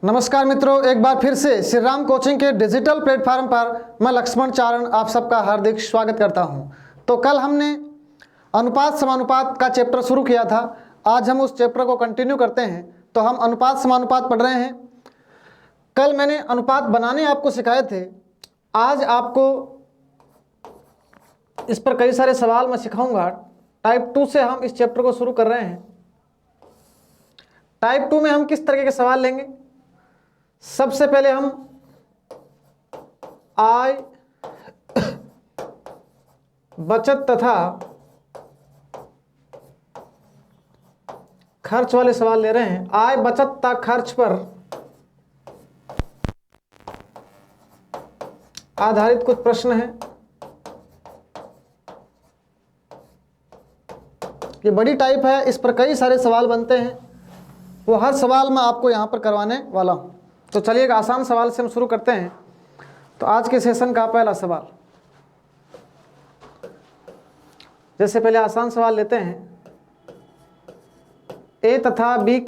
नमस्कार मित्रों, एक बार फिर से श्री राम कोचिंग के डिजिटल प्लेटफॉर्म पर मैं लक्ष्मण चारण आप सबका हार्दिक स्वागत करता हूं। तो कल हमने अनुपात समानुपात का चैप्टर शुरू किया था। आज हम उस चैप्टर को कंटिन्यू करते हैं। तो हम अनुपात समानुपात पढ़ रहे हैं। कल मैंने अनुपात बनाने आपको सिखाए थे। आज आपको इस पर कई सारे सवाल मैं सिखाऊंगा। टाइप 2 से हम इस चैप्टर को शुरू कर रहे हैं। टाइप 2 में हम किस तरह के सवाल लेंगे? सबसे पहले हम आय, बचत तथा खर्च वाले सवाल ले रहे हैं। आय, बचत तथा खर्च पर आधारित कुछ प्रश्न हैं। ये बड़ी टाइप है, इस पर कई सारे सवाल बनते हैं। वो हर सवाल मैं आपको यहाँ पर करवाने वाला हूँ। तो चलिए एक आसान सवाल से हम शुरू करते हैं। तो आज के सेशन का पहला सवाल, जैसे पहले आसान सवाल लेते हैं। ए तथा बी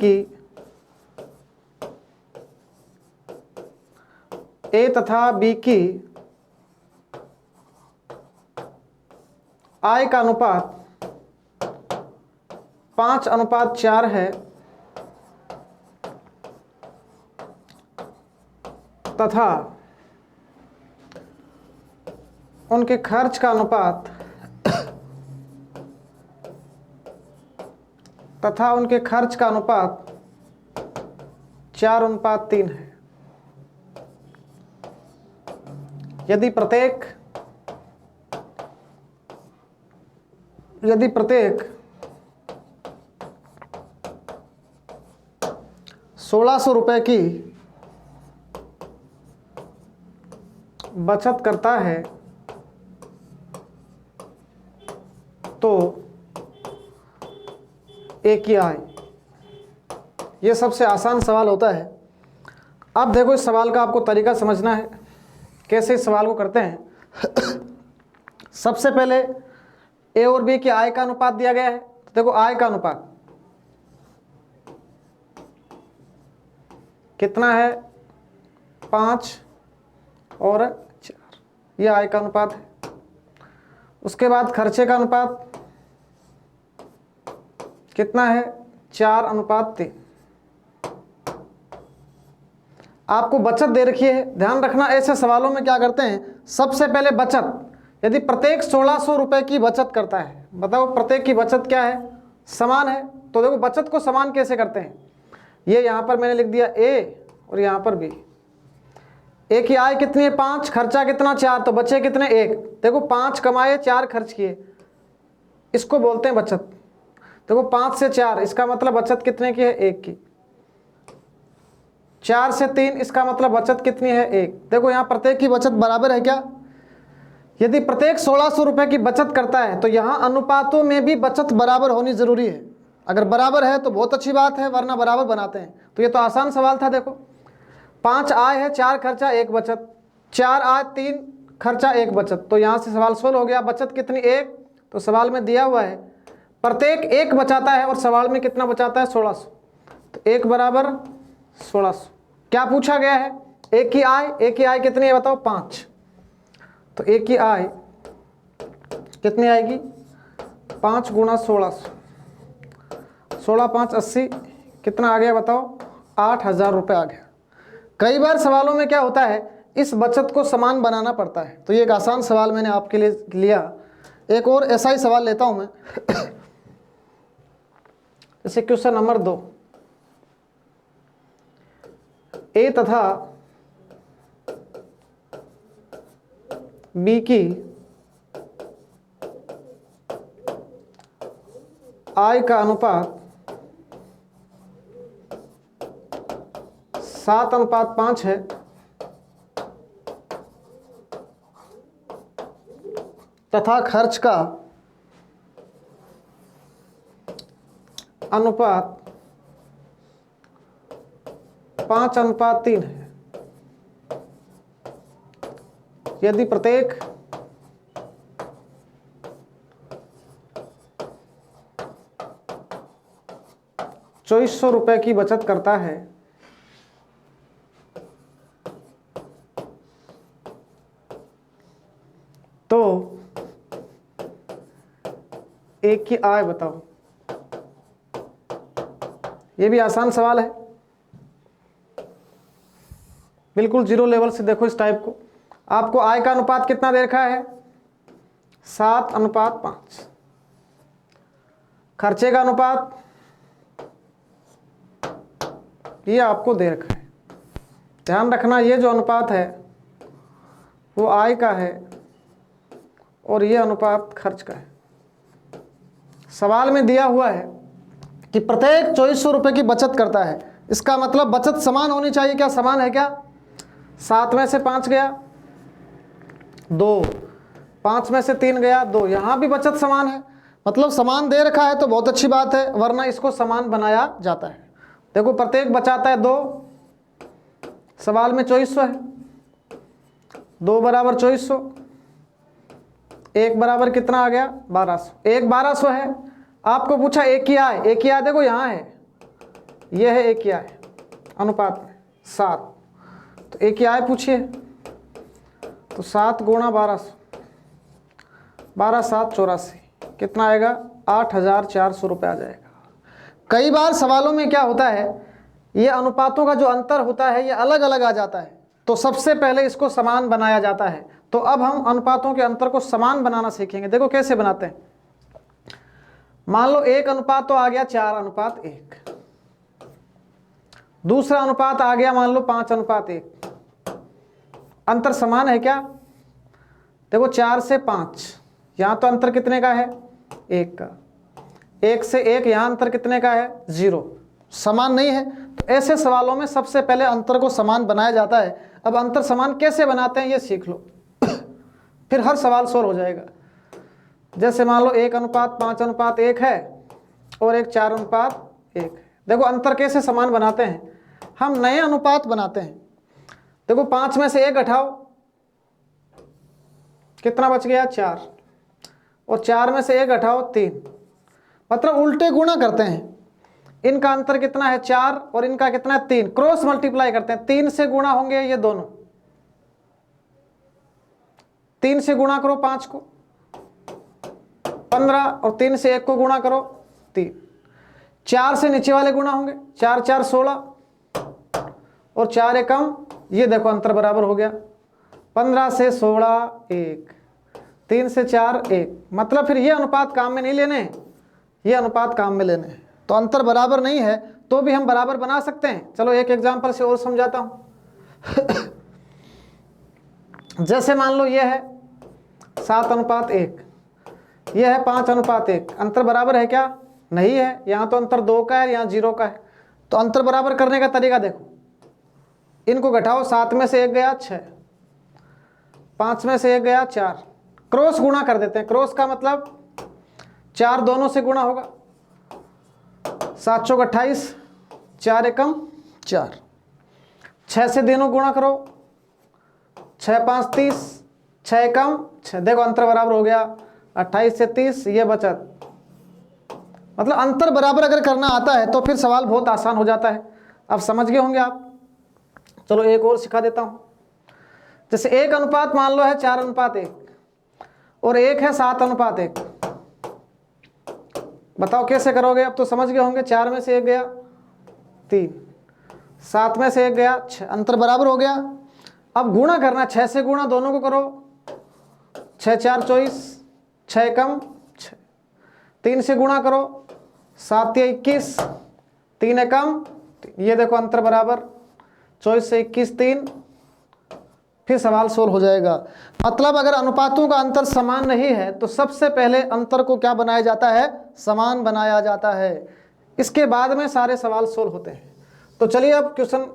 की आय का अनुपात 5:4 है तथा उनके खर्च का अनुपात 4:3 है। यदि प्रत्येक 1600 रुपए की बचत करता है तो ए की आय। ये सबसे आसान सवाल होता है। अब देखो, इस सवाल का आपको तरीका समझना है, कैसे इस सवाल को करते हैं। सबसे पहले ए और बी की आय का अनुपात दिया गया है। तो देखो, आय का अनुपात कितना है? 5 और 4, ये आय का अनुपात है। उसके बाद खर्चे का अनुपात कितना है? 4:3। आपको बचत दे रखी है। ध्यान रखना, ऐसे सवालों में क्या करते हैं, सबसे पहले बचत। यदि प्रत्येक 1600 रुपए की बचत करता है, बताओ प्रत्येक की बचत क्या है? समान है। तो देखो, बचत को समान कैसे करते हैं? ये यहाँ पर मैंने लिख दिया ए और यहाँ पर बी। ए की आय कितनी है? 5, खर्चा कितना? 4, तो बचे कितने? 1। देखो, 5 कमाए, 4 खर्च किए, इसको बोलते हैं बचत। देखो, 5 से 4, इसका मतलब बचत कितने की है? 1 की। 4 से 3, इसका मतलब बचत कितनी है? 1। देखो, यहाँ प्रत्येक की बचत बराबर है क्या? यदि प्रत्येक 1600 रुपए की बचत करता है तो यहाँ अनुपातों में भी बचत बराबर होनी जरूरी है। अगर बराबर है तो बहुत अच्छी बात है, वरना बराबर बनाते हैं। तो ये तो आसान सवाल था। देखो, 5 आय है, 4 खर्चा, 1 बचत। 4 आय, 3 खर्चा, 1 बचत। तो यहाँ से सवाल सोल्व हो गया। बचत कितनी? 1। तो सवाल में दिया हुआ है प्रत्येक 1 बचाता है और सवाल में कितना बचाता है? 1600। तो 1 बराबर 1600। क्या पूछा गया है? एक की आय कितनी है बताओ? 5। तो एक की आय कितनी आएगी? 5 गुणा 1600। 16 5 80, कितना आ गया बताओ? 8000 रुपये आ गया। कई बार सवालों में क्या होता है, इस बचत को समान बनाना पड़ता है। तो ये एक आसान सवाल मैंने आपके लिए लिया। एक और ऐसा ही सवाल लेता हूं मैं। जैसे क्वेश्चन नंबर 2, ए तथा बी की आय का अनुपात 7:5 है तथा खर्च का अनुपात 5:3 है। यदि प्रत्येक 2400 रुपए की बचत करता है तो ए की आय बताओ। ये भी आसान सवाल है, बिल्कुल जीरो लेवल से देखो इस टाइप को। आपको आय का अनुपात कितना दे रखा है? 7:5। खर्चे का अनुपात ये आपको दे रखा है। ध्यान रखना, ये जो अनुपात है वो आय का है और ये अनुपात खर्च का है। सवाल में दिया हुआ है कि प्रत्येक 2400 रुपये की बचत करता है, इसका मतलब बचत समान होनी चाहिए। क्या समान है? क्या 7 में से 5 गया 2, 5 में से 3 गया 2, यहाँ भी बचत समान है, मतलब समान दे रखा है तो बहुत अच्छी बात है, वरना इसको समान बनाया जाता है। देखो प्रत्येक बचाता है 2, सवाल में 2400 है, 2 बराबर 2400, 1 बराबर कितना आ गया? 1200। 1 1200 है। आपको पूछा एक की आय, एक की आय देखो यहाँ है, ये है एक की आय अनुपात में 7, तो एक की आय पूछिए, तो 7 गुणा 1200, 12 7 84, कितना आएगा? 8400 रुपये आ जाएगा। कई बार सवालों में क्या होता है, ये अनुपातों का जो अंतर होता है ये अलग अलग आ जाता है, तो सबसे पहले इसको समान बनाया जाता है। तो अब हम अनुपातों के अंतर को समान बनाना सीखेंगे। देखो कैसे बनाते हैं। मान लो एक अनुपात तो आ गया 4:1, दूसरा अनुपात आ गया मान लो 5:1। अंतर समान है क्या? देखो 4 से 5, यहाँ तो अंतर कितने का है? 1 का। 1 से 1 यहाँ अंतर कितने का है? 0। समान नहीं है। तो ऐसे सवालों में सबसे पहले अंतर को समान बनाया जाता है। अब अंतर समान कैसे बनाते हैं ये सीख लो फिर हर सवाल सोल्व हो जाएगा। जैसे मान लो 1:5:1 है और एक 4:1 है। देखो अंतर कैसे समान बनाते हैं, हम नए अनुपात बनाते हैं। देखो 5 में से 1 घटाओ, कितना बच गया? 4, और 4 में से 1 घटाओ 3, मतलब उल्टे गुणा करते हैं। इनका अंतर कितना है? 4 और इनका कितना है? 3। क्रॉस मल्टीप्लाई करते हैं, 3 से गुणा होंगे ये दोनों, 3 से गुणा करो 5 को 15, और 3 से 1 को गुणा करो 3। 4 से नीचे वाले गुणा होंगे, 4 4 16, और 4 एकम, ये देखो अंतर बराबर हो गया। 15 से 16 1, 3 से 4 1, मतलब फिर ये अनुपात काम में नहीं लेने, ये अनुपात काम में लेने हैं। तो अंतर बराबर नहीं है तो भी हम बराबर बना सकते हैं। चलो एक एग्जांपल से और समझाता हूं जैसे मान लो ये है 7:1, ये है 5:1, अंतर बराबर है क्या? नहीं है। यहाँ तो अंतर 2 का है, यहाँ 0 का है। तो अंतर बराबर करने का तरीका देखो, इनको घटाओ, 7 में से 1 गया 6, 5 में से 1 गया 4, क्रॉस गुणा कर देते हैं। क्रॉस का मतलब 4 दोनों से गुणा होगा, 7 चौक 28, 4 एकम 4, 6 से दोनों गुणा करो, 6 5 30, 6 एकम 6, देखो अंतर बराबर हो गया। 28 से 30 ये बचत, मतलब अंतर बराबर अगर करना आता है तो फिर सवाल बहुत आसान हो जाता है। अब समझ गए होंगे आप। चलो एक और सिखा देता हूं। जैसे एक अनुपात मान लो है 4:1 और एक है 7:1, बताओ कैसे करोगे? अब तो समझ गए होंगे। 4 में से 1 गया 3, 7 में से 1 गया 6, अंतर बराबर हो गया। अब गुणा करना, 6 से गुणा दोनों को करो, 6 4 24, 6 एकम 6, 3 से गुणा करो, 7 या 21, 3 एकम 3, ये देखो अंतर बराबर, 24 से 21 3, फिर सवाल सोल्व हो जाएगा। मतलब अगर अनुपातों का अंतर समान नहीं है तो सबसे पहले अंतर को क्या बनाया जाता है? समान बनाया जाता है। इसके बाद में सारे सवाल सोल्व होते हैं। तो चलिए अब क्वेश्चन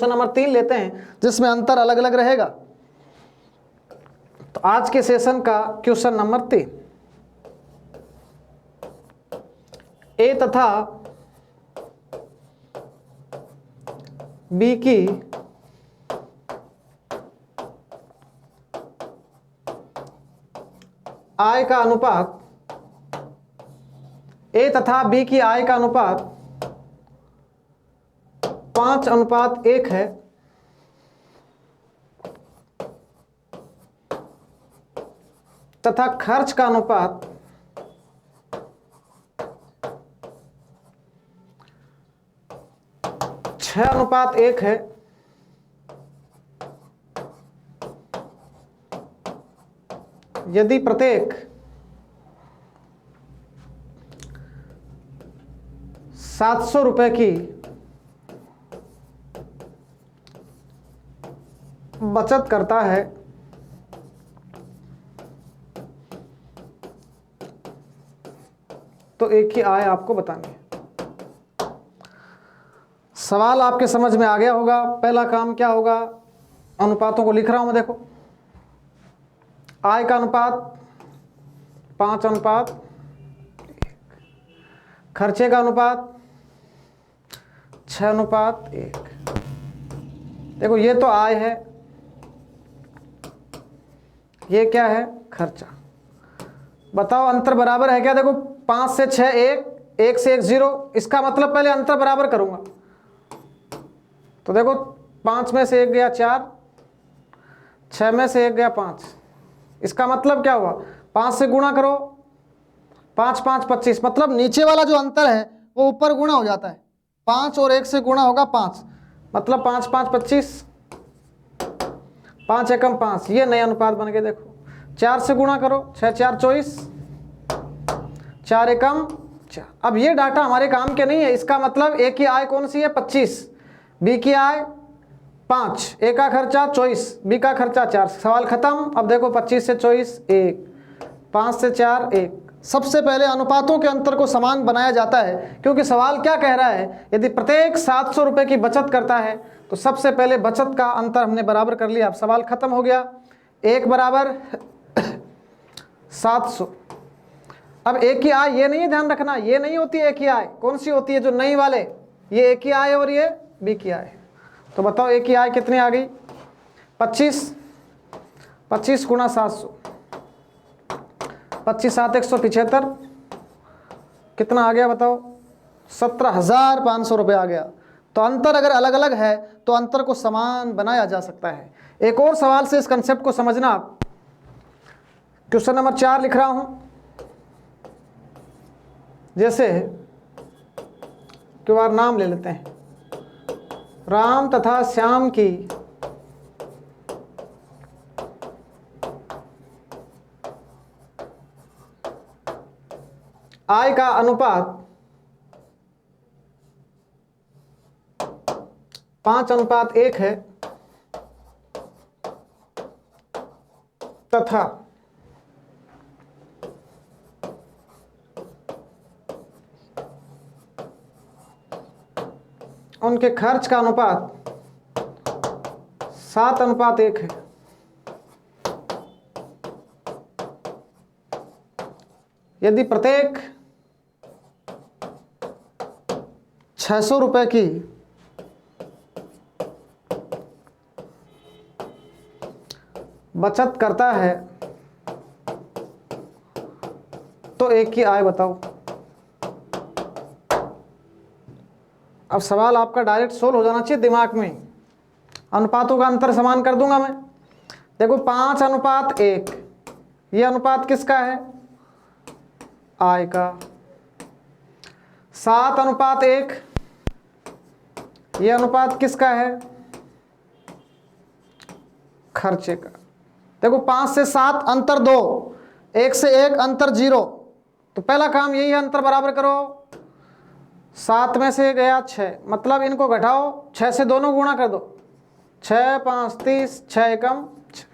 नंबर 3 लेते हैं, जिसमें अंतर अलग अलग रहेगा। तो आज के सेशन का क्वेश्चन नंबर 3, ए तथा बी की आय का अनुपात, ए तथा बी की आय का अनुपात 5:1 है। तथा खर्च का अनुपात 6:1 है, यदि प्रत्येक 700 रुपए की बचत करता है तो एक ही आय आपको बतानी है। सवाल आपके समझ में आ गया होगा। पहला काम क्या होगा, अनुपातों को लिख रहा हूं मैं, देखो आय का अनुपात 5:1, खर्चे का अनुपात 6:1। देखो ये तो आय है, ये क्या है, खर्चा। बताओ अंतर बराबर है क्या? देखो 5 से 6 1, 1 से 1 0, इसका मतलब पहले अंतर बराबर करूंगा। तो देखो 5 में से 1 गया 4, 6 में से 1 गया 5, इसका मतलब क्या हुआ, 5 से गुणा करो, 5 5 25, मतलब नीचे वाला जो अंतर है वो ऊपर गुणा हो जाता है। 5 और 1 से गुणा होगा 5, मतलब 5 5 25, 5 एकम 5, ये नए अनुपात बन गए। देखो 4 से गुणा करो, 6 4 24, 4 एकम 4। अब ये डाटा हमारे काम के नहीं है, इसका मतलब ए की आय कौन सी है, 25, बी की आय 5, ए का खर्चा 24, बी का खर्चा 4। सवाल खत्म। अब देखो 25 से 24 1, 5 से 4 1। सबसे पहले अनुपातों के अंतर को समान बनाया जाता है, क्योंकि सवाल क्या कह रहा है, यदि प्रत्येक 700 रुपए की बचत करता है तो सबसे पहले बचत का अंतर हमने बराबर कर लिया। अब सवाल खत्म हो गया। 1 बराबर 700। अब ए की आय ये नहीं, ध्यान रखना, ये नहीं होती है ए की आय, कौन सी होती है, जो नई वाले, ये ए की आय और ये बी की आय। तो बताओ ए की आय कितनी आ गई, 25, 25 गुणा 700, 25 7 175, कितना आ गया बताओ, 17,500 रुपये आ गया। तो अंतर अगर अलग अलग है तो अंतर को समान बनाया जा सकता है। एक और सवाल से इस कंसेप्ट को समझना आप। क्वेश्चन नंबर 4 लिख रहा हूं। जैसे क्यों नाम ले लेते हैं, राम तथा श्याम की आय का अनुपात 5:1 है तथा उनके खर्च का अनुपात 7:1 है। यदि प्रत्येक 600 रुपए की बचत करता है तो एक की आय बताओ। अब सवाल आपका डायरेक्ट सोल्व हो जाना चाहिए दिमाग में। अनुपातों का अंतर समान कर दूंगा मैं। देखो 5:1, ये अनुपात किसका है, आय का। 7:1, ये अनुपात किसका है, खर्चे का। देखो 5 से 7 अंतर 2, 1 से 1 अंतर 0। तो पहला काम यही है, अंतर बराबर करो। 7 में से गया 6, मतलब इनको घटाओ, 6 से दोनों गुणा कर दो, 6 5 30, 6 एकम 6।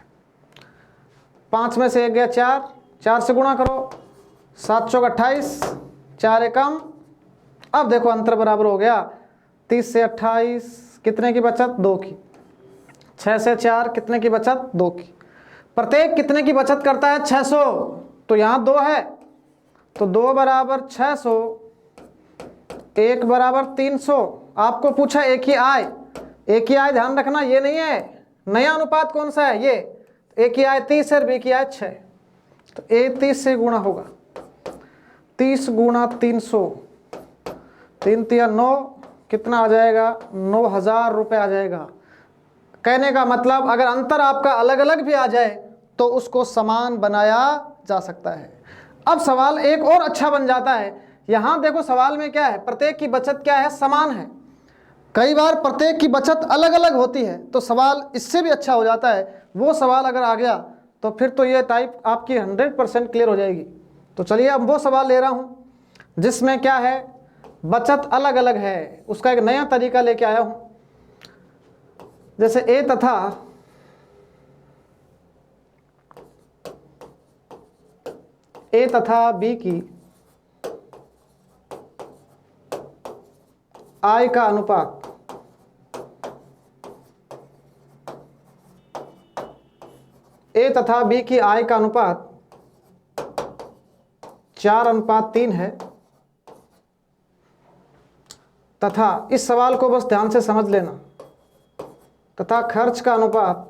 5 में से 1 गया 4, 4 से गुणा करो, 7 चौक 28, 4 एकम। अब देखो अंतर बराबर हो गया। 30 से 28 कितने की बचत, 2 की। 6 से 4 कितने की बचत, 2 की। प्रत्येक कितने की बचत करता है, 600। तो यहाँ 2 है, तो 2 बराबर 600, 1 बराबर 300। आपको पूछा एक ही आय, एक ही आय ध्यान रखना, ये नहीं है नया अनुपात कौन सा है, ये एक ही आय 30 है, बी की आय 6। तो ए 30 से गुणा होगा, 30 गुणा 300, 3 तिया 9, कितना आ जाएगा, 9,000 रुपये आ जाएगा। कहने का मतलब अगर अंतर आपका अलग अलग भी आ जाए तो उसको समान बनाया जा सकता है। अब सवाल एक और अच्छा बन जाता है। यहाँ देखो सवाल में क्या है, प्रत्येक की बचत क्या है, समान है। कई बार प्रत्येक की बचत अलग अलग होती है, तो सवाल इससे भी अच्छा हो जाता है। वो सवाल अगर आ गया तो फिर तो ये टाइप आपकी 100% क्लियर हो जाएगी। तो चलिए अब वो सवाल ले रहा हूँ जिसमें क्या है, बचत अलग अलग है, उसका एक नया तरीका लेके आया हूँ। जैसे ए तथा बी की आय का अनुपात ए तथा बी की आय का अनुपात 4:3 है, तथा इस सवाल को बस ध्यान से समझ लेना, तथा खर्च का अनुपात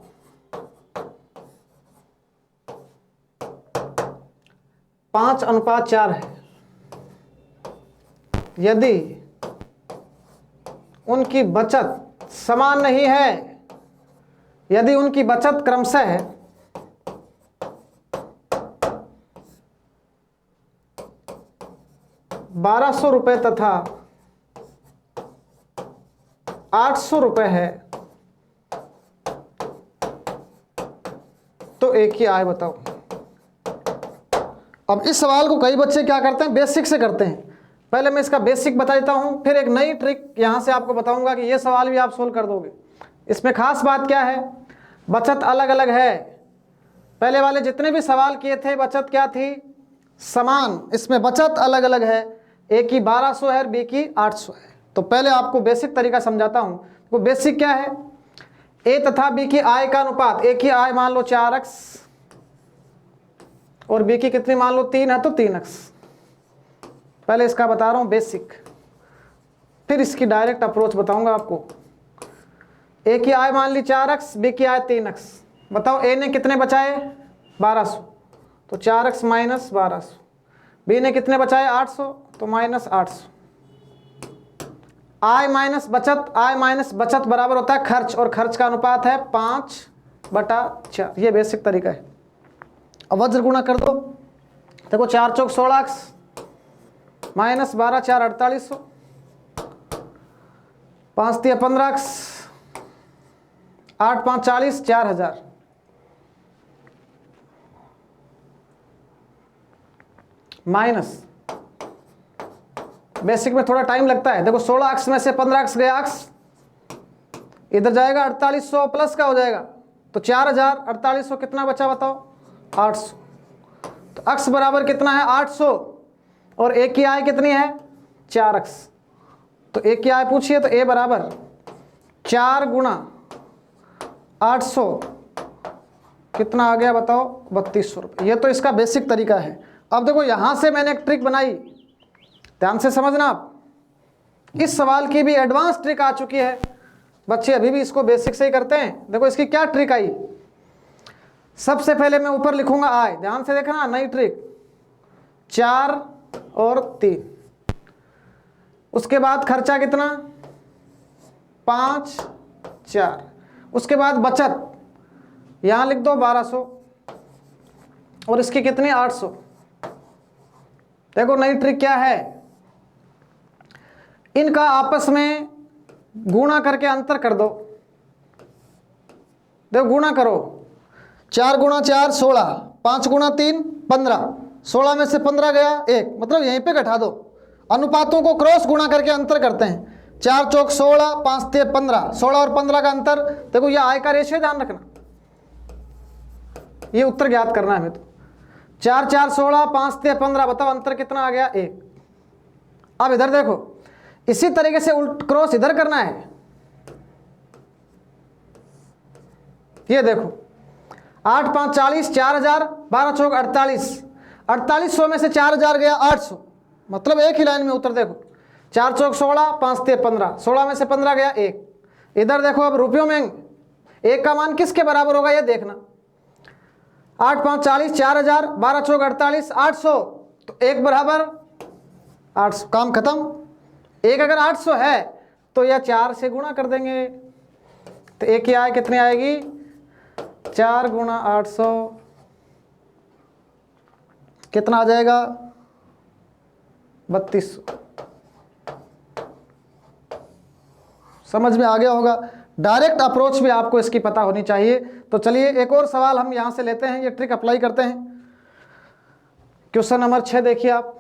5:4 है। यदि उनकी बचत समान नहीं है, यदि उनकी बचत क्रमशः 1200 रुपये तथा 800 रुपये है, तो एक ही आय बताओ। अब इस सवाल को कई बच्चे क्या करते हैं, बेसिक से करते हैं। पहले मैं इसका बेसिक बता देता हूं, फिर एक नई ट्रिक यहां से आपको बताऊंगा कि ये सवाल भी आप सोल्व कर दोगे। इसमें खास बात क्या है, बचत अलग अलग है। पहले वाले जितने भी सवाल किए थे बचत क्या थी, समान। इसमें बचत अलग अलग है, ए की 1200 है और बी की 800 है। तो पहले आपको बेसिक तरीका समझाता हूं। वो बेसिक क्या है, ए तथा बी की आय का अनुपात, ए की आय मान लो 4x और बी की कितनी मान लो 3 है तो 3x। पहले इसका बता रहा हूं बेसिक, फिर इसकी डायरेक्ट अप्रोच बताऊंगा आपको। ए की आय मान ली 4x, बी की आय 3x। बताओ ए ने कितने बचाए 1200, तो 4x माइनस 1200। बी ने कितने बचाए 800, तो माइनस 800। आय माइनस बचत, आय माइनस बचत बराबर होता है खर्च, और खर्च का अनुपात है 5/4। ये बेसिक तरीका है। अब वज्र गुणा कर दो, देखो 4 चौक 16x minus 12 4 4800, 5 3 15x, 8 5 40, 4000। Minus basic में थोड़ा टाइम लगता है। देखो 16x में से 15x गया, x इधर जाएगा 4800 प्लस का हो जाएगा, तो 4000, 4800 कितना बचा बताओ 800। तो x बराबर कितना है 800, और ए की आय कितनी है 4x। तो ए की आय पूछिए, तो ए बराबर 4 गुणा 800 कितना आ गया बताओ 3200 रुपये। ये तो इसका बेसिक तरीका है। अब देखो यहां से मैंने एक ट्रिक बनाई, ध्यान से समझना आप। इस सवाल की भी एडवांस ट्रिक आ चुकी है, बच्चे अभी भी इसको बेसिक से ही करते हैं। देखो इसकी क्या ट्रिक आई। सबसे पहले मैं ऊपर लिखूंगा आय, ध्यान से देखना, नई ट्रिक 4 और 3। उसके बाद खर्चा कितना 5 4। उसके बाद बचत यहां लिख दो 1200, और इसकी कितनी 800। देखो नई ट्रिक क्या है, इनका आपस में गुणा करके अंतर कर दो। देखो गुणा करो, 4 गुणा 4 16, 5 गुणा 3 15, 16 में से 15 गया 1, मतलब यहीं पे घटा दो। अनुपातों को क्रॉस गुणा करके अंतर करते हैं। 4 चौक 16, 5 3 15, 16 और 15 का अंतर। देखो ये आय का रेशियो ध्यान रखना, ये उत्तर ज्ञात करना है हमें। तो 4 4 16, 5 3 15, बताओ अंतर कितना आ गया 1। अब इधर देखो, इसी तरीके से उल्ट क्रॉस इधर करना है। ये देखो 8 5 40, 4000, 12 चौक 48, 4800 में से 4000 गया 800, मतलब एक ही लाइन में उत्तर। देखो 4 चौक 16, 5 3 15, 16 में से 15 गया 1। इधर देखो अब रुपयों में एक का मान किसके बराबर होगा ये देखना। 8 5 40, 4000, 12 चौक 48, 800, तो 1 बराबर 800, काम खत्म। 1 अगर 800 है तो यह 4 से गुणा कर देंगे, तो 1 की आय कितनी आएगी 4 गुणा 800 कितना आ जाएगा 3200। समझ में आ गया होगा। डायरेक्ट अप्रोच भी आपको इसकी पता होनी चाहिए। तो चलिए एक और सवाल हम यहां से लेते हैं, ये ट्रिक अप्लाई करते हैं। क्वेश्चन नंबर 6 देखिए आप।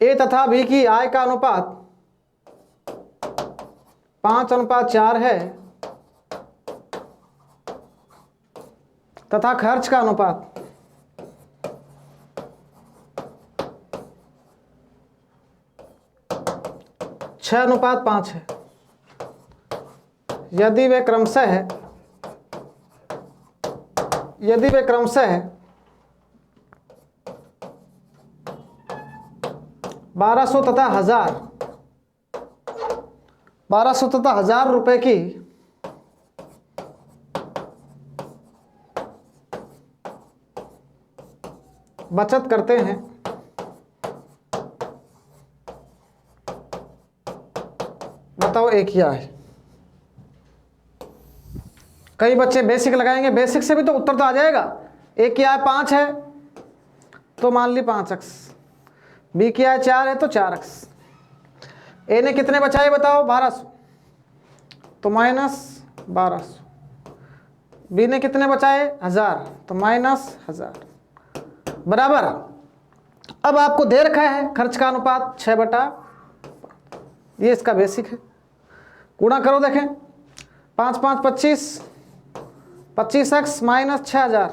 ए तथा बी की आय का अनुपात 5:4 है तथा खर्च का अनुपात 6:5 है। यदि वे क्रमशः 1200 तथा 1000 रुपए की बचत करते हैं बताओ एक ही है। कई बच्चे बेसिक लगाएंगे, बेसिक से भी तो उत्तर तो आ जाएगा। ए की आय 5 है तो मान ली 5x, बी की आय 4 है तो 4x। ए ने कितने बचाए बताओ 1200 तो -1200। बी ने कितने बचाए 1000 तो -1000 बराबर। अब आपको दे रखा है खर्च का अनुपात 6/, ये इसका बेसिक है। गुणा करो देखें, 5 5 25, 25x - 6000,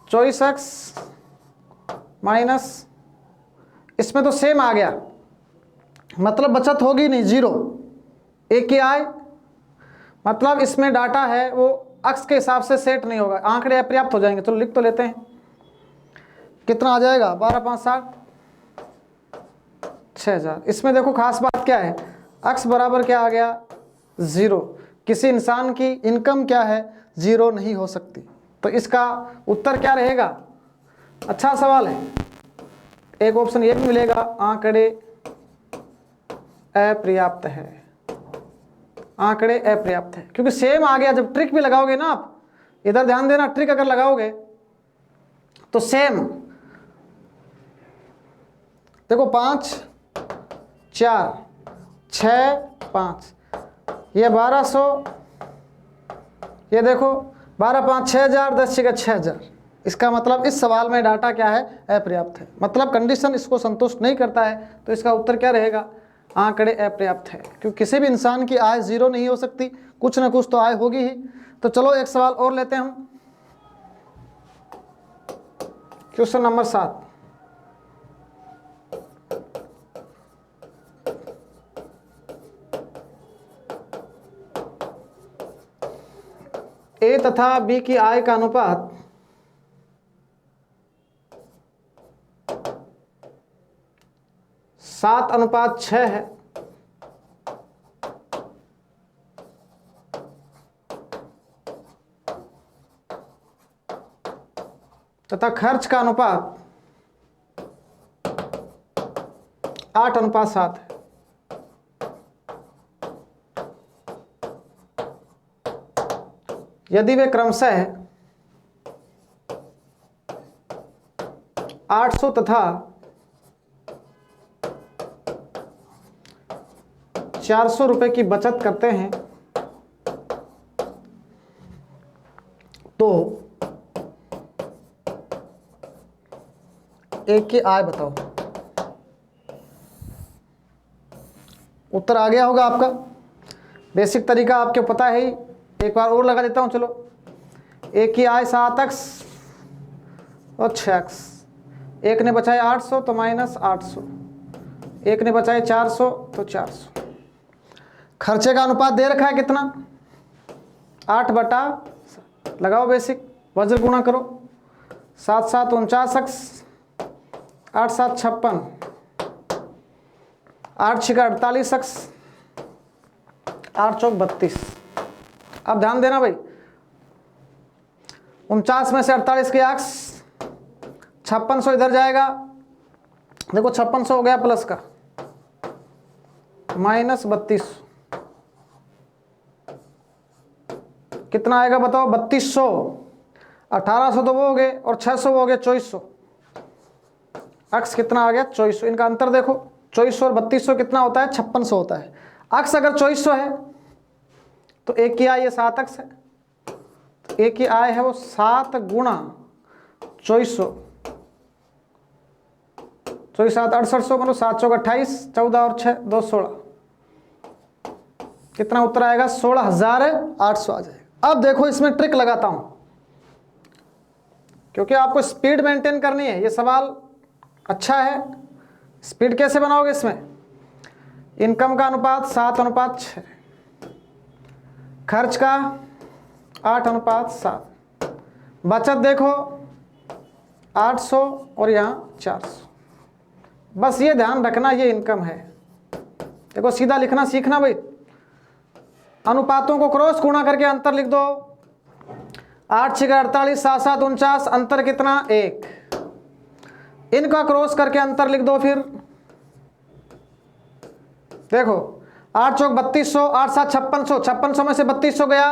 24x माइनस, इसमें तो सेम आ गया, मतलब बचत होगी नहीं, 0। एक की आय मतलब इसमें डाटा है वो अक्स के हिसाब से सेट नहीं होगा, आंकड़े अपर्याप्त हो जाएंगे। चलो लिख तो लेते हैं, कितना आ जाएगा 12 5 60 6000। इसमें देखो खास बात क्या है, अक्स बराबर क्या आ गया 0। किसी इंसान की इनकम क्या है 0 नहीं हो सकती। तो इसका उत्तर क्या रहेगा, अच्छा सवाल है। एक ऑप्शन ये भी मिलेगा, आंकड़े अपर्याप्त है, आंकड़े अपर्याप्त है, क्योंकि सेम आ गया। जब ट्रिक भी लगाओगे ना आप, इधर ध्यान देना, ट्रिक अगर लगाओगे तो सेम देखो 5 4 6 5, ये 1200, ये देखो 12 5 6000, 10 6 6000। इसका मतलब इस सवाल में डाटा क्या है अपर्याप्त है, मतलब कंडीशन इसको संतुष्ट नहीं करता है। तो इसका उत्तर क्या रहेगा, आंकड़े अपर्याप्त है, क्योंकि किसी भी इंसान की आय 0 नहीं हो सकती, कुछ ना कुछ तो आय होगी ही। तो चलो एक सवाल और लेते हैं हम, क्वेश्चन नंबर 7। ए तथा बी की आय का अनुपात 7:6 है तथा खर्च का अनुपात 8:7 है। यदि वे क्रमशः 800 तथा 400 रुपए की बचत करते हैं तो एक की आय बताओ। उत्तर आ गया होगा आपका, बेसिक तरीका आपको पता है ही, एक बार और लगा देता हूं। चलो, एक की आय 7x और 6x, एक ने बचाए 800 तो -800, एक ने बचाए 400 तो 400। खर्चे का अनुपात दे रखा है कितना 8/, लगाओ बेसिक, वज्र गुणा करो, 7 7 49x, 8 7 56, 8 6 48x, 8 4 32। अब ध्यान देना भाई, 49 में से 48 के x 5600 इधर जाएगा, देखो 5600 हो गया प्लस का, माइनस 3200, कितना आएगा बताओ? 3200, 1800 तो वो हो गए और 600 वो हो गए 2400। अक्स कितना आ गया? 2400। इनका अंतर देखो, 2400 और 3200 कितना होता है? 5600 होता है। अक्स अगर 2400 है तो एक की आय ये 7 अक्स है, तो एक की आय है वो 7 गुणा 2400, 24 7 6800, मतलब 7 चौक 28, 14 और 6 2 16, कितना उत्तर आएगा? 16,800 आ जाएगा। अब देखो इसमें ट्रिक लगाता हूं, क्योंकि आपको स्पीड मेंटेन करनी है। ये सवाल अच्छा है, स्पीड कैसे बनाओगे इसमें? इनकम का अनुपात 7:6, खर्च का 8:7, बचत देखो 800 और यहाँ 400। बस ये ध्यान रखना, ये इनकम है। देखो सीधा लिखना सीखना भाई, अनुपातों को क्रॉस गुणा करके अंतर लिख दो। 8 6 48, 7 7 49, अंतर कितना? 1। इनका क्रॉस करके अंतर लिख दो। फिर देखो 8 चौक 3200, 8 7 5600, 5600 में से 3200 गया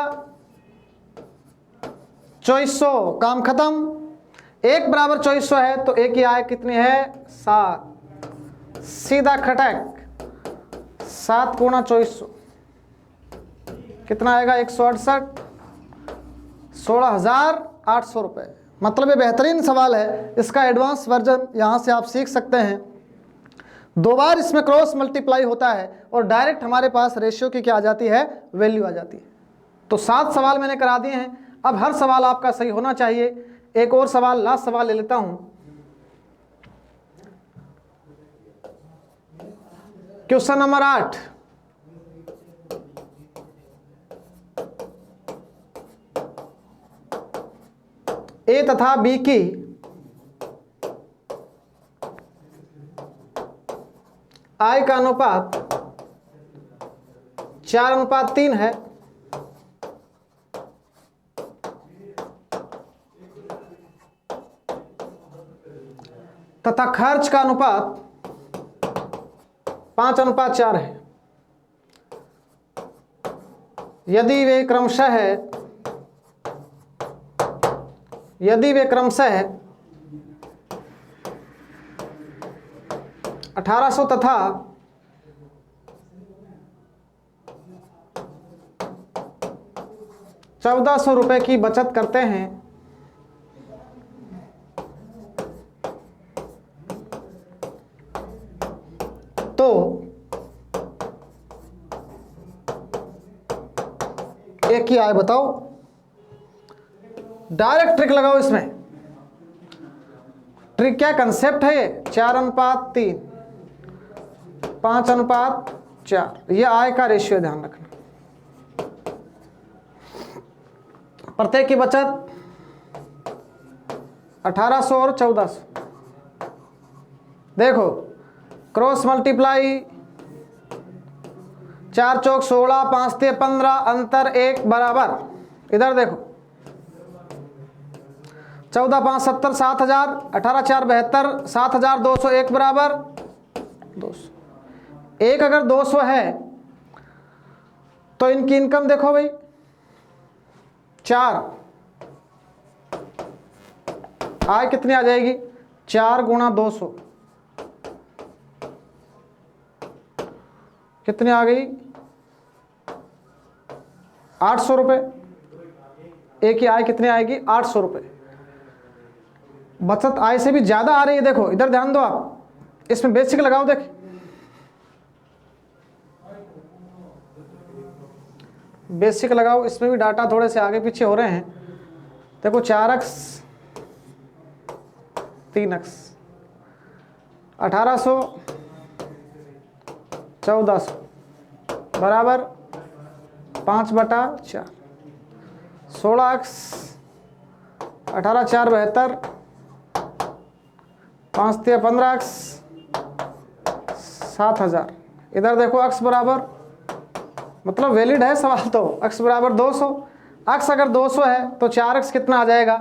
2400, काम खत्म। 1 बराबर 2400 है तो 1 की आय कितनी है? 7। सीधा खटक 7 गुणा 2400, कितना आएगा? 168, 16,800 रुपये। मतलब ये बेहतरीन सवाल है, इसका एडवांस वर्जन यहाँ से आप सीख सकते हैं। 2 बार इसमें क्रॉस मल्टीप्लाई होता है और डायरेक्ट हमारे पास रेशियो की क्या आ जाती है? वैल्यू आ जाती है। तो 7 सवाल मैंने करा दिए हैं, अब हर सवाल आपका सही होना चाहिए। एक और सवाल, लास्ट सवाल ले लेता हूं। क्वेश्चन नंबर 8, ए तथा बी की आय का अनुपात 4:3 है, तथा खर्च का अनुपात 5:4 है। यदि वे क्रमशः 1800 तथा 1400 रुपए की बचत करते हैं तो एक की आय बताओ। डायरेक्ट ट्रिक लगाओ इसमें। ट्रिक क्या कंसेप्ट है? ये 4:3, 5:4, ये आय का रेशियो ध्यान रखना। प्रत्येक की बचत 1800 और 1400। देखो क्रॉस मल्टीप्लाई, 4 चौक 16, 5 3 15, अंतर 1 बराबर। इधर देखो 14 5 70, 7000, 18 4 72, 7200, 1 बराबर 200। 1 अगर 200 है तो इनकी इनकम देखो भाई 4, आय कितनी आ जाएगी? 4 गुणा 200, कितनी आ गई? 800 रुपये। एक की आय कितनी आएगी? 800 रुपये। बचत आय से भी ज्यादा आ रही है। देखो इधर ध्यान दो आप, इसमें बेसिक लगाओ। देख बेसिक लगाओ, इसमें भी डाटा थोड़े से आगे पीछे हो रहे हैं। देखो 4x 3x, 1800 1400 बराबर 5/4, 16x 18 4 72, 5 3 15x 7000। इधर देखो अक्स बराबर, मतलब वैलिड है सवाल। तो अक्स बराबर 200, अक्स अगर 200 है तो 4x कितना आ जाएगा?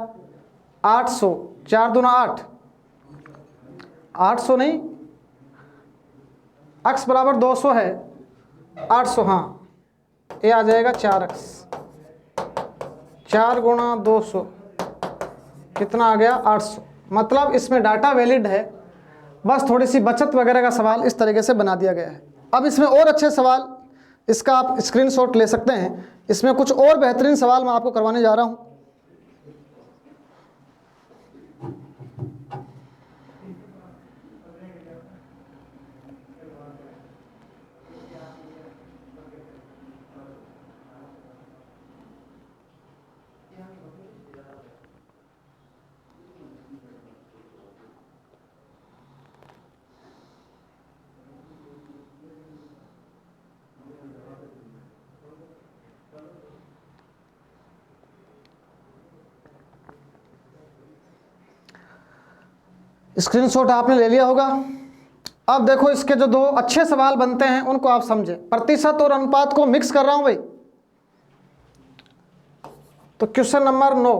800, 4 दूना 8, 800 नहीं, x बराबर 200 है, 800, हाँ ये आ जाएगा 4x, 4 गुणा 200 कितना आ गया 800। मतलब इसमें डाटा वैलिड है, बस थोड़ी सी बचत वगैरह का सवाल इस तरीके से बना दिया गया है। अब इसमें और अच्छे सवाल, इसका आप स्क्रीनशॉट ले सकते हैं, इसमें कुछ और बेहतरीन सवाल मैं आपको करवाने जा रहा हूँ। स्क्रीनशॉट आपने ले लिया होगा। अब देखो इसके जो दो अच्छे सवाल बनते हैं उनको आप समझें। प्रतिशत और अनुपात को मिक्स कर रहा हूं भाई। तो क्वेश्चन नंबर 9,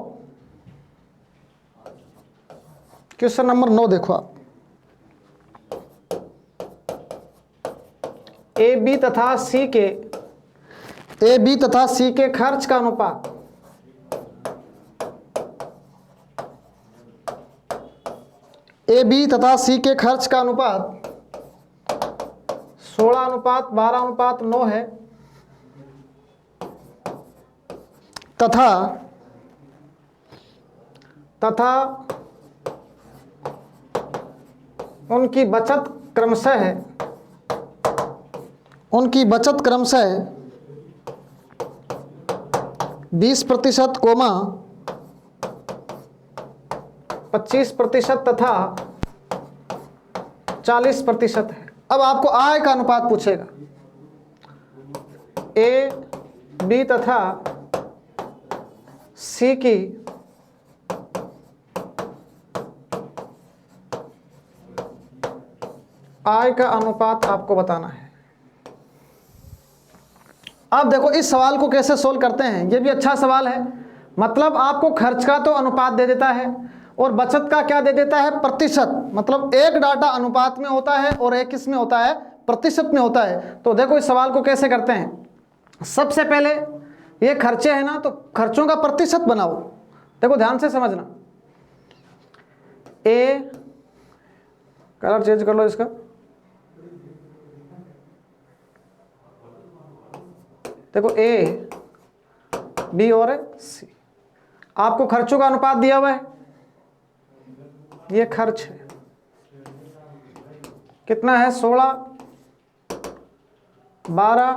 क्वेश्चन नंबर 9 देखो आप, ए बी तथा सी के खर्च का अनुपात ए बी तथा सी के खर्च का अनुपात 16:12:9 है, तथा उनकी बचत क्रमशः 20% कोमा 25% तथा 40% है। अब आपको आय का अनुपात पूछेगा। ए बी तथा सी की आय का अनुपात आपको बताना है। अब देखो इस सवाल को कैसे सोल्व करते हैं, ये भी अच्छा सवाल है। मतलब आपको खर्च का तो अनुपात दे देता है और बचत का क्या दे देता है, प्रतिशत। मतलब एक डाटा अनुपात में होता है और एक किस में होता है, प्रतिशत में होता है। तो देखो इस सवाल को कैसे करते हैं। सबसे पहले ये खर्चे हैं ना, तो खर्चों का प्रतिशत बनाओ। देखो ध्यान से समझना, ए कलर चेंज कर लो इसका, देखो ए बी और सी, आपको खर्चों का अनुपात दिया हुआ है, ये खर्च है कितना है 16, 12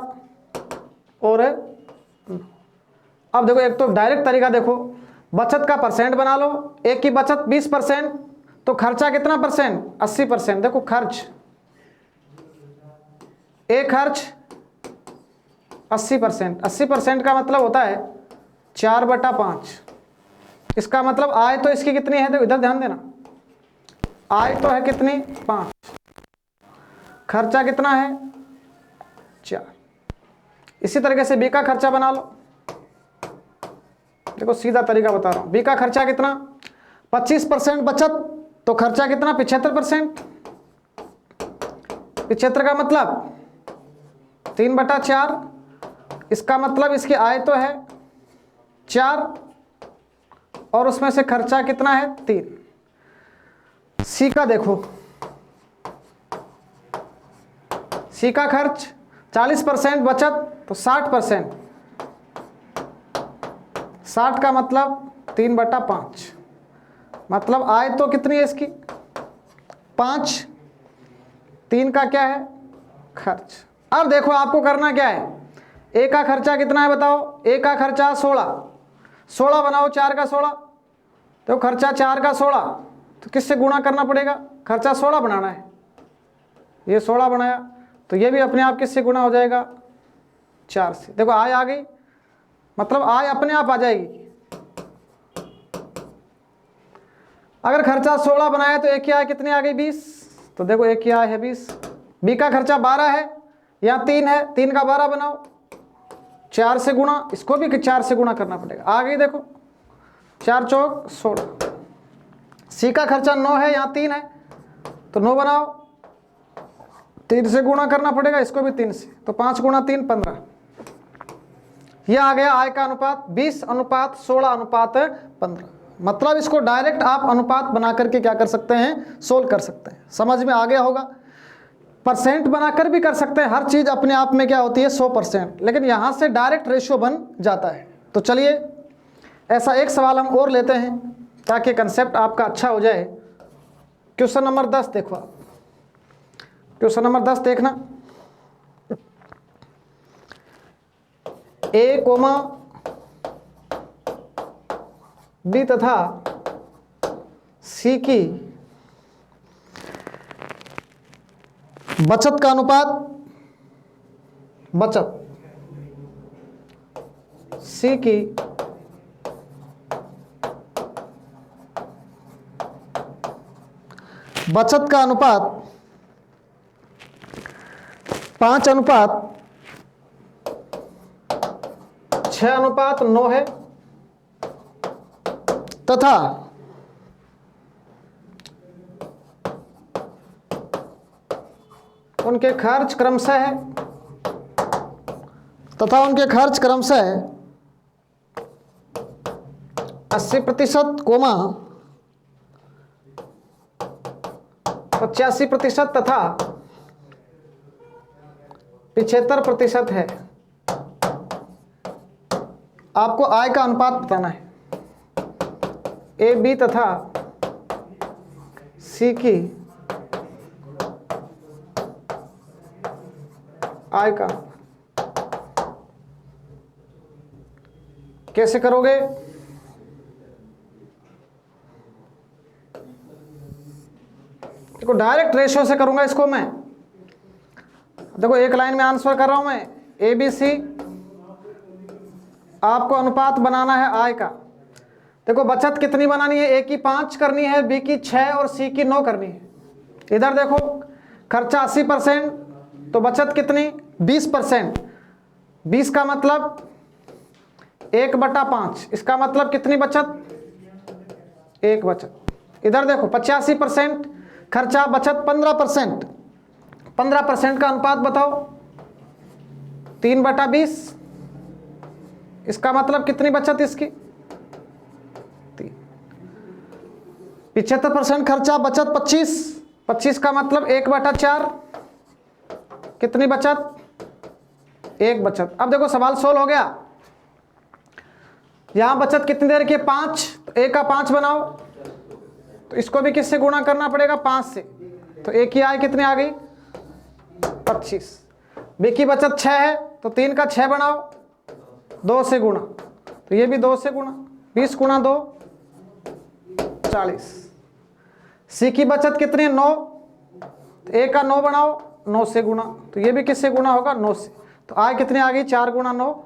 और 9। अब देखो एक तो डायरेक्ट तरीका देखो, बचत का परसेंट बना लो। एक की बचत 20%, तो खर्चा कितना परसेंट, 80%। देखो खर्च, एक खर्च 80%, 80% का मतलब होता है 4/5। इसका मतलब आय तो इसकी कितनी है, देखो इधर ध्यान देना, आय तो है कितनी 5, खर्चा कितना है 4। इसी तरीके से बी का खर्चा बना लो। देखो सीधा तरीका बता रहा हूं, बी का खर्चा कितना 25% बचत, तो खर्चा कितना 75%। 75 का मतलब 3/4, इसका मतलब इसकी आय तो है 4 और उसमें से खर्चा कितना है 3। सी का देखो, सी का खर्च 40% बचत, तो 60%, 60 का मतलब 3/5, मतलब आय तो कितनी है इसकी 5, 3 का क्या है खर्च। अब देखो आपको करना क्या है, ए का खर्चा कितना है बताओ, ए का खर्चा 16 बनाओ, 4 का 16, तो खर्चा 4 का 16, तो किससे गुणा करना पड़ेगा, खर्चा 16 बनाना है, ये 16 बनाया, तो ये भी अपने आप किससे गुणा हो जाएगा 4 से। देखो आय आ गई, मतलब आय अपने आप आ जाएगी। अगर खर्चा 16 बनाया तो एक की आय कितनी आ गई 20, तो देखो एक की आय है 20। बी का खर्चा 12 है, यहाँ 3 है, 3 का 12 बनाओ, 4 से गुणा, इसको भी 4 से गुणा करना पड़ेगा, आ गई देखो 4 चौक 16। सी का खर्चा 9 है, यहाँ 3 है, तो 9 बनाओ, 3 से गुणा करना पड़ेगा, इसको भी 3 से, तो 5 गुणा 3 15। यह आ गया आय का अनुपात 20:16:15। मतलब इसको डायरेक्ट आप अनुपात बना करके क्या कर सकते हैं, सोल्व कर सकते हैं। समझ में आ गया होगा। परसेंट बनाकर भी कर सकते हैं, हर चीज अपने आप में क्या होती है 100%, लेकिन यहां से डायरेक्ट रेशियो बन जाता है। तो चलिए ऐसा एक सवाल हम और लेते हैं ताकि कंसेप्ट आपका अच्छा हो जाए। क्वेश्चन नंबर 10 देखो आप, क्वेश्चन नंबर 10 देखना। ए कोमा बी तथा सी की बचत का अनुपात, बचत सी की बचत का अनुपात 5:6:9 है तथा उनके खर्च क्रमशः 80% कोमा 85% तथा 75% है। आपको आय का अनुपात बताना है। ए बी तथा सी की आय का कैसे करोगे? देखो डायरेक्ट रेशियो से करूंगा इसको मैं। देखो एक लाइन में आंसर कर रहा हूं मैं, ए बी सी। आपको अनुपात बनाना है आय का। देखो बचत कितनी बनानी है, ए की 5 करनी है, बी की 6 और सी की 9 करनी है। इधर देखो खर्चा 80%, तो बचत कितनी 20%। 20 का मतलब 1/5, इसका मतलब कितनी बचत, 1 बचत। इधर देखो 85% खर्चा, बचत 15%। 15% का अनुपात बताओ, 3/20, इसका मतलब कितनी बचत इसकी 3। 75% खर्चा, बचत 25, 25 का मतलब 1/4, कितनी बचत 1 बचत। अब देखो सवाल सोल्व हो गया। यहां बचत कितनी देर की 5, तो ए का 5 बनाओ, तो इसको भी किससे गुणा करना पड़ेगा 5 से, तो ए की आय कितनी आ गई 25। बी की बचत 6 है, तो 3 का 6 बनाओ, 2 से गुणा, तो ये भी 2 से गुणा, 20 गुणा 2 40। सी की बचत कितनी है 9, तो ए का 9 बनाओ, 9 से गुणा, तो ये भी किससे गुणा होगा 9 से, तो आय कितनी आ गई 4 गुणा 9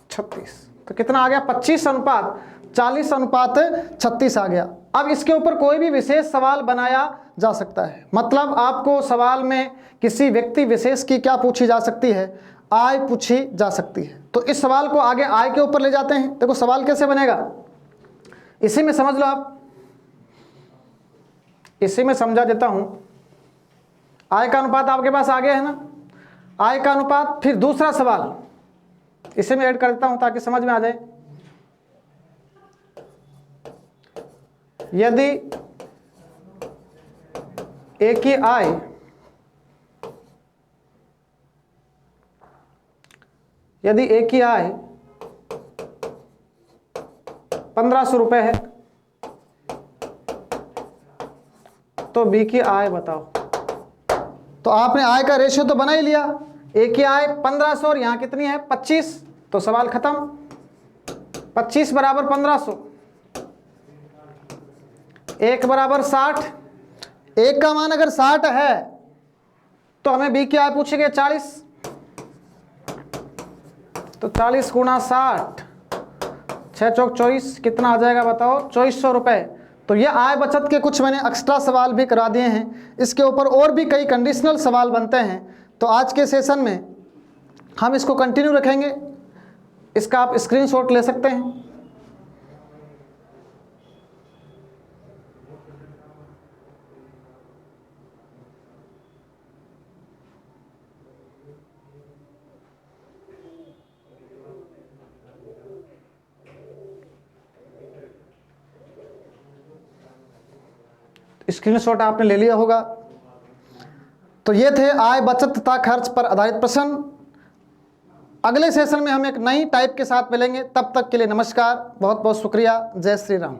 36। तो कितना आ गया 25:40:36 आ गया। अब इसके ऊपर कोई भी विशेष सवाल बनाया जा सकता है। मतलब आपको सवाल में किसी व्यक्ति विशेष की क्या पूछी जा सकती है, आय पूछी जा सकती है। तो इस सवाल को आगे आय के ऊपर ले जाते हैं। देखो सवाल कैसे बनेगा, इसी में समझ लो आप, इसी में समझा देता हूं। आय का अनुपात आपके पास आ गया है ना, आय का अनुपात। फिर दूसरा सवाल इसे मैं ऐड कर देता हूं ताकि समझ में आ जाए। यदि ए की आय यदि ए की आय 1500 रुपए है, तो बी की आय बताओ। तो आपने आय का रेशियो तो बना ही लिया, ए की आय 1500 और यहां कितनी है 25, तो सवाल खत्म। 25 बराबर 1500, 1 बराबर 60। 1 का मान अगर 60 है तो हमें बी की आय पूछेंगे 40, तो 40 गुणा 60, 6 चौक 24, कितना आ जाएगा बताओ 2400 रुपए। तो ये आय बचत के कुछ मैंने एक्स्ट्रा सवाल भी करा दिए हैं। इसके ऊपर और भी कई कंडीशनल सवाल बनते हैं। तो आज के सेशन में हम इसको कंटिन्यू रखेंगे। इसका आप स्क्रीनशॉट ले सकते हैं। स्क्रीनशॉट आपने ले लिया होगा। तो ये थे आय, बचत तथा खर्च पर आधारित प्रश्न। अगले सेशन में हम एक नई टाइप के साथ मिलेंगे। तब तक के लिए नमस्कार, बहुत बहुत शुक्रिया। जय श्री राम।